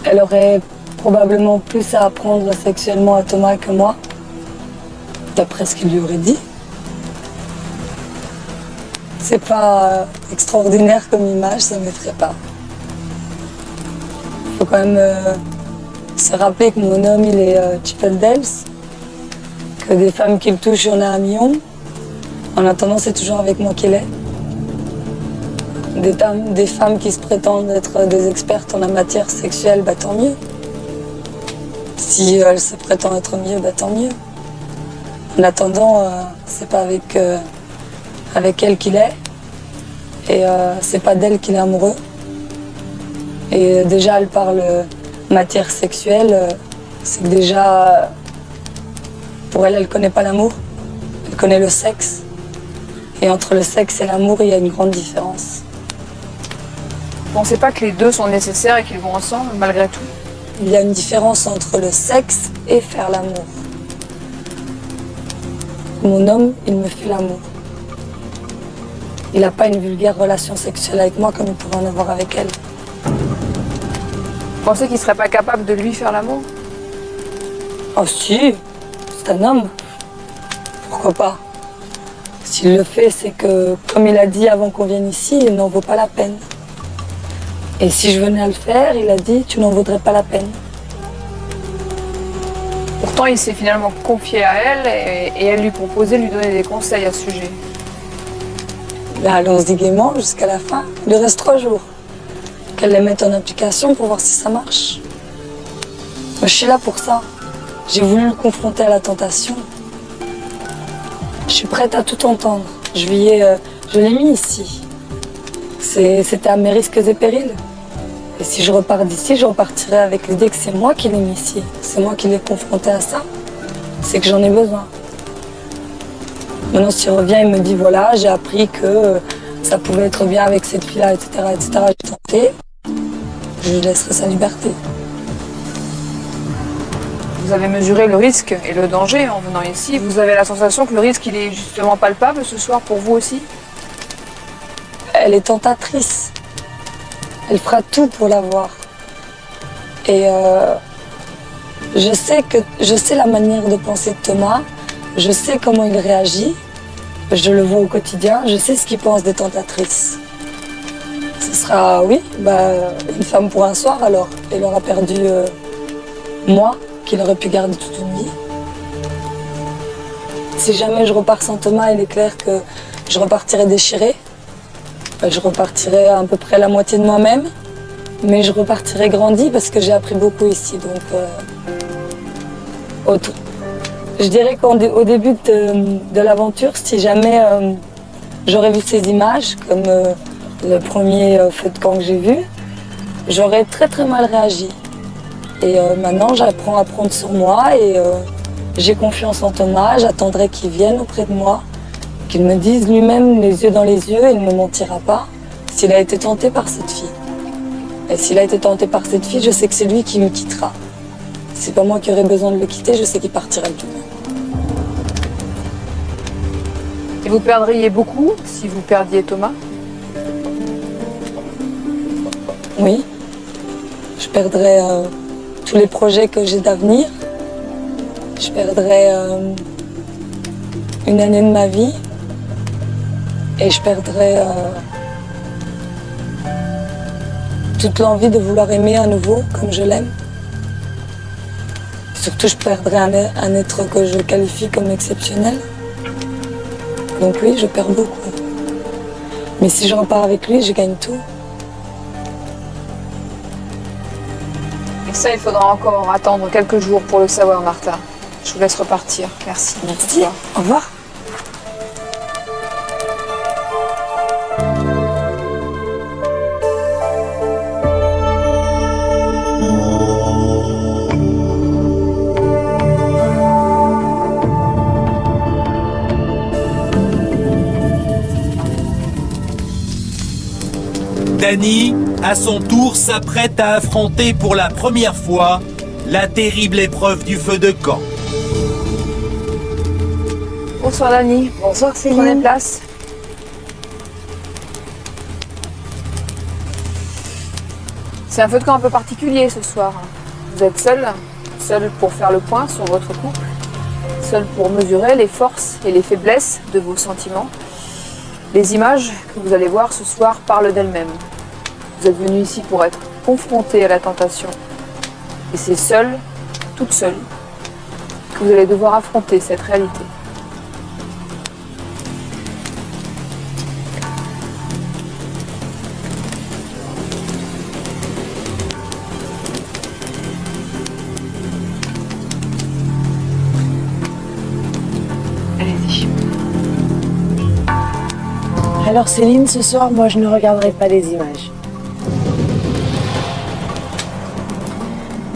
elle aurait probablement plus à apprendre sexuellement à Thomas que moi, d'après ce qu'il lui aurait dit. C'est pas extraordinaire comme image, ça ne m'effraie pas. Il faut quand même se rappeler que mon homme, il est Chippendales, que des femmes qui le touchent, il y en a 1 million. En attendant, c'est toujours avec moi qu'il est. Des femmes qui se prétendent être des expertes en la matière sexuelle, bah tant mieux. Si elles se prétendent être mieux, bah tant mieux. En attendant, c'est pas avec elle qu'il est. Et c'est pas d'elle qu'il est amoureux. Et déjà, elle parle matière sexuelle. C'est que déjà, pour elle, elle connaît pas l'amour. Elle connaît le sexe. Et entre le sexe et l'amour, il y a une grande différence. Vous pensez pas que les deux sont nécessaires et qu'ils vont ensemble, malgré tout? Il y a une différence entre le sexe et faire l'amour. Mon homme, il me fait l'amour. Il n'a pas une vulgaire relation sexuelle avec moi comme il pourrait en avoir avec elle. Vous pensez qu'il serait pas capable de lui faire l'amour? Oh si, c'est un homme. Pourquoi pas? S'il le fait, c'est que, comme il a dit avant qu'on vienne ici, il n'en vaut pas la peine. Et si je venais à le faire, il a dit, tu n'en vaudrais pas la peine. Pourtant, il s'est finalement confié à elle et elle lui proposait de lui donner des conseils à ce sujet. Là, allons-y gaiement jusqu'à la fin. Il lui reste 3 jours. Qu'elle les mette en application pour voir si ça marche. Moi, je suis là pour ça. J'ai voulu le confronter à la tentation. Je suis prête à tout entendre. Je l'ai mis ici. C'était à mes risques et périls. Et si je repars d'ici, je repartirai avec l'idée que c'est moi qui l'ai mis ici. C'est moi qui l'ai confronté à ça. C'est que j'en ai besoin. Maintenant, s'il revient et me dit, voilà, j'ai appris que ça pouvait être bien avec cette fille-là, etc., j'ai tenté, je lui laisserai sa liberté. Vous avez mesuré le risque et le danger en venant ici. Vous avez la sensation que le risque, il est justement palpable ce soir pour vous aussi? Elle est tentatrice. Elle fera tout pour l'avoir. Et je sais la manière de penser de Thomas. Je sais comment il réagit. Je le vois au quotidien. Je sais ce qu'il pense des tentatrices. Ce sera, oui, une femme pour un soir alors. Elle aura perdu moi, qu'il aurait pu garder toute une vie. Si jamais je repars sans Thomas, il est clair que je repartirai déchirée. Je repartirai à peu près la moitié de moi-même, mais je repartirai grandie parce que j'ai appris beaucoup ici. Donc, je dirais qu'au début de l'aventure, si jamais j'aurais vu ces images, comme le premier feu de camp que j'ai vu, j'aurais très très mal réagi. Et maintenant, j'apprends à prendre sur moi et j'ai confiance en Thomas. J'attendrai qu'il vienne auprès de moi. Qu'il me dise lui-même, les yeux dans les yeux, il ne me mentira pas, s'il a été tenté par cette fille. Et s'il a été tenté par cette fille, je sais que c'est lui qui me quittera. C'est pas moi qui aurais besoin de le quitter, je sais qu'il partira lui-même. Et vous perdriez beaucoup si vous perdiez Thomas? Oui. Je perdrais tous les projets que j'ai d'avenir. Je perdrais une année de ma vie. Et je perdrais toute l'envie de vouloir aimer à nouveau comme je l'aime. Surtout, je perdrais un être que je qualifie comme exceptionnel. Donc oui, je perds beaucoup. Mais si je repars avec lui, je gagne tout. Et ça, il faudra encore attendre quelques jours pour le savoir, Martha. Je vous laisse repartir. Merci. Merci. Au revoir. Dany, à son tour, s'apprête à affronter pour la première fois la terrible épreuve du feu de camp. Bonsoir Dany. Bonsoir Céline. Prenez place. C'est un feu de camp un peu particulier ce soir. Vous êtes seul pour faire le point sur votre couple, seul pour mesurer les forces et les faiblesses de vos sentiments. Les images que vous allez voir ce soir parlent d'elles-mêmes. Vous êtes venu ici pour être confronté à la tentation. Et c'est seul, toute seule, que vous allez devoir affronter cette réalité. Alors Céline, ce soir, moi je ne regarderai pas les images.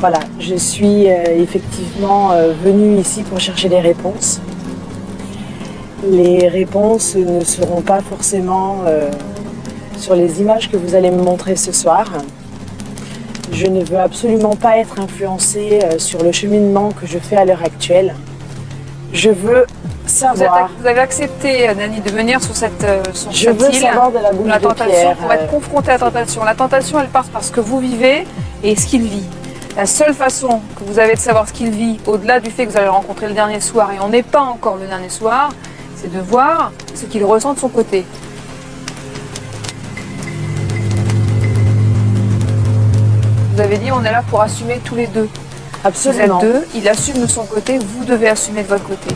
Voilà, je suis effectivement venue ici pour chercher des réponses. Les réponses ne seront pas forcément sur les images que vous allez me montrer ce soir. Je ne veux absolument pas être influencée sur le cheminement que je fais à l'heure actuelle. Je veux savoir... Vous avez accepté, Dany, de venir sur cette Je veux savoir de la bouche la de tentation Pierre. pour être confronté à la tentation. La tentation, elle passe par ce que vous vivez et ce qu'il vit. La seule façon que vous avez de savoir ce qu'il vit, au-delà du fait que vous allez le rencontrer le dernier soir, et on n'est pas encore le dernier soir, c'est de voir ce qu'il ressent de son côté. Vous avez dit, on est là pour assumer tous les deux. Absolument. Vous êtes deux, il assume de son côté, vous devez assumer de votre côté.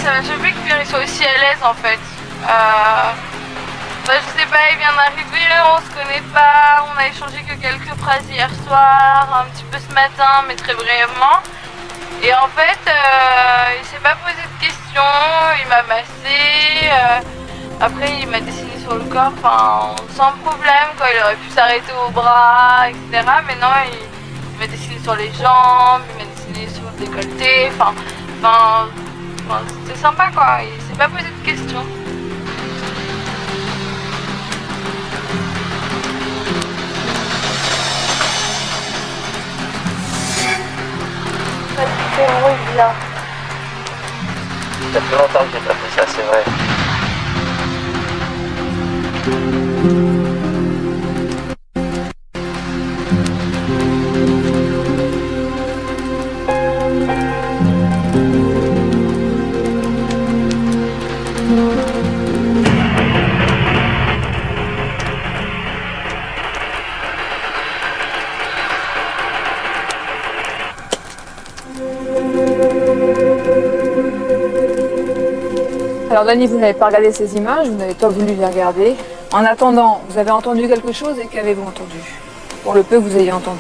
Ça m'a choqué que Pierre il soit aussi à l'aise en fait. Je sais pas, il vient d'arriver, on se connaît pas, on a échangé que quelques phrases hier soir, un petit peu ce matin, mais très brièvement. Et en fait, il s'est pas posé de questions, il m'a massé, après il m'a dessiné sur le corps, sans problème, quoi. Il aurait pu s'arrêter au bras, etc. Mais non, il m'a dessiné sur les jambes, il m'a dessiné sur le décolleté, c'était sympa quoi, il s'est pas posé de questions. C'est trop bien. Ça fait longtemps que j'ai pas fait ça, c'est vrai. Alors Dany, vous n'avez pas regardé ces images, vous n'avez pas voulu les regarder. En attendant, vous avez entendu quelque chose et qu'avez-vous entendu? Pour le peu que vous ayez entendu.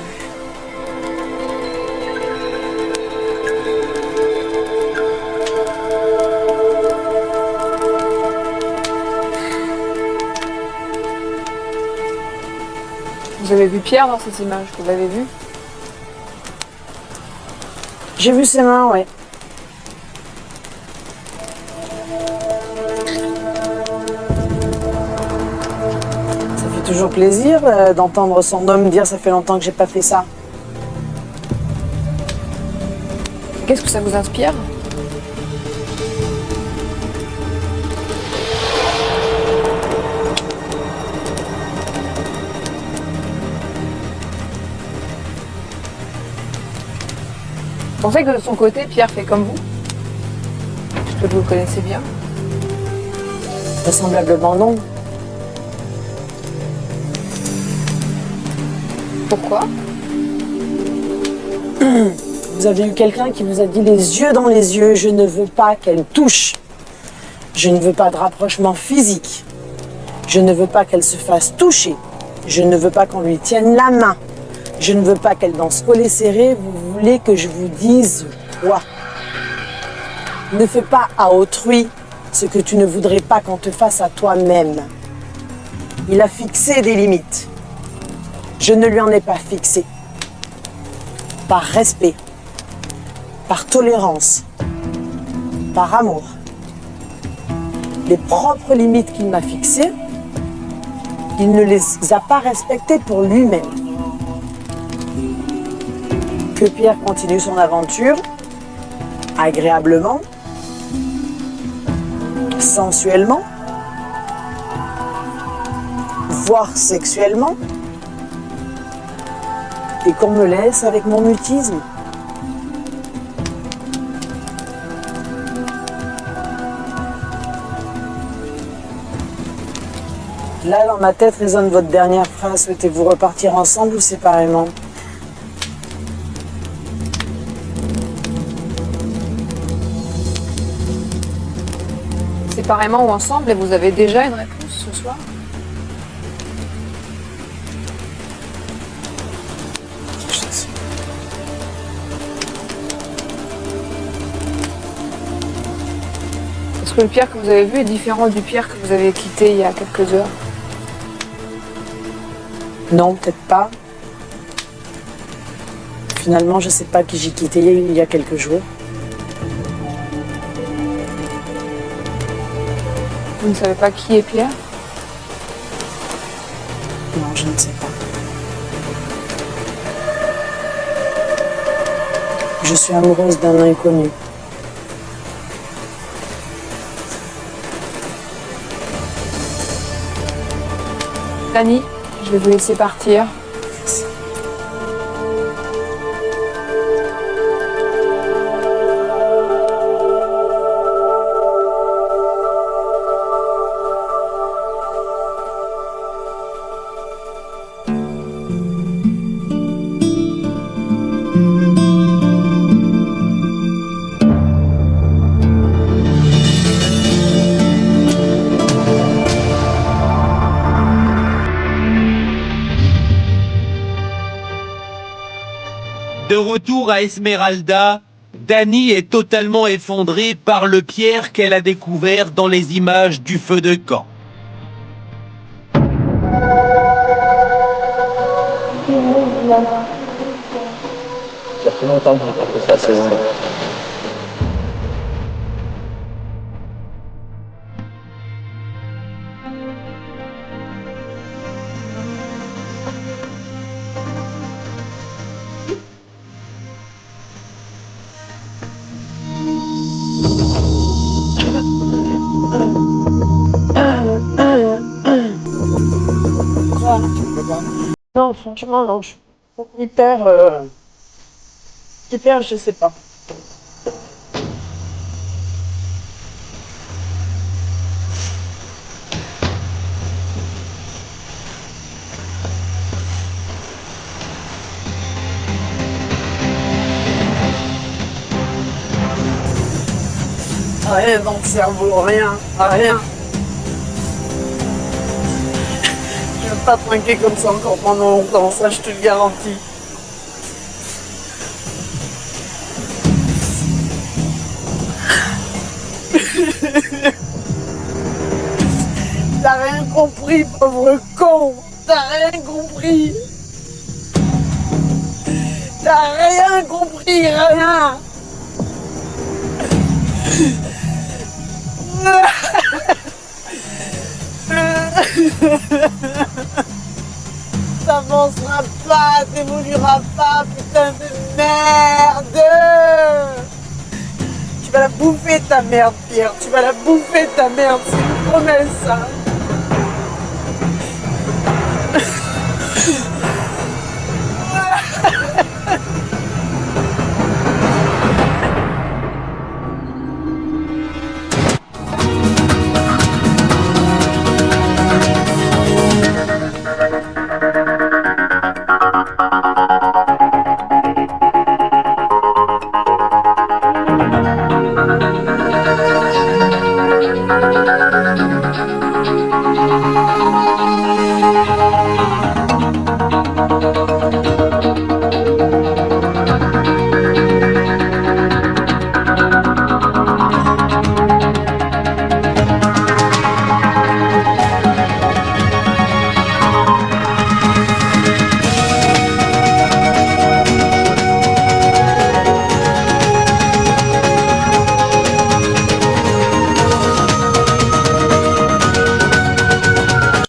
Vous avez vu Pierre dans ces images? Vous l'avez vu? J'ai vu ses mains, ouais. Ça fait toujours plaisir d'entendre son homme dire ça fait longtemps que j'ai pas fait ça. Qu'est-ce que ça vous inspire? Vous pensez que de son côté, Pierre fait comme vous? Parce que vous le connaissez bien. Vraisemblablement non. Pourquoi? Vous avez eu quelqu'un qui vous a dit les yeux dans les yeux, je ne veux pas qu'elle touche. Je ne veux pas de rapprochement physique. Je ne veux pas qu'elle se fasse toucher. Je ne veux pas qu'on lui tienne la main. Je ne veux pas qu'elle danse collé serré. Vous voulez que je vous dise quoi? Ne fais pas à autrui ce que tu ne voudrais pas qu'on te fasse à toi-même. Il a fixé des limites. Je ne lui en ai pas fixé. Par respect, par tolérance, par amour. Les propres limites qu'il m'a fixées, il ne les a pas respectées pour lui-même. Que Pierre continue son aventure, agréablement, sensuellement, voire sexuellement, et qu'on me laisse avec mon mutisme. Là, dans ma tête, résonne votre dernière phrase. Souhaitez-vous repartir ensemble ou séparément? Séparément ou ensemble, et vous avez déjà une réponse ce soir? Est-ce que le Pierre que vous avez vu est différent du Pierre que vous avez quitté il y a quelques heures? Non, peut-être pas. Finalement, je sais pas qui j'ai quitté il y a quelques jours. Vous ne savez pas qui est Pierre? Non, je ne sais pas. Je suis amoureuse d'un inconnu. Dani, je vais vous laisser partir. De retour à Esmeralda, Dani est totalement effondrée par le Pierre qu'elle a découvert dans les images du feu de camp. Ça fait longtemps que j'ai pas fait ça, c'est vrai. Non, franchement, non. Je suis hyper, je sais pas. Rien dans le cerveau, rien. Je vais pas trinquer comme ça encore pendant longtemps, ça je te le garantis. T'as rien compris, pauvre con. T'as rien compris. T'as rien compris, rien. T'avanceras pas, t'évolueras pas, putain de merde. Tu vas la bouffer ta merde, Pierre. Tu vas la bouffer ta merde, c'est une promesse, hein.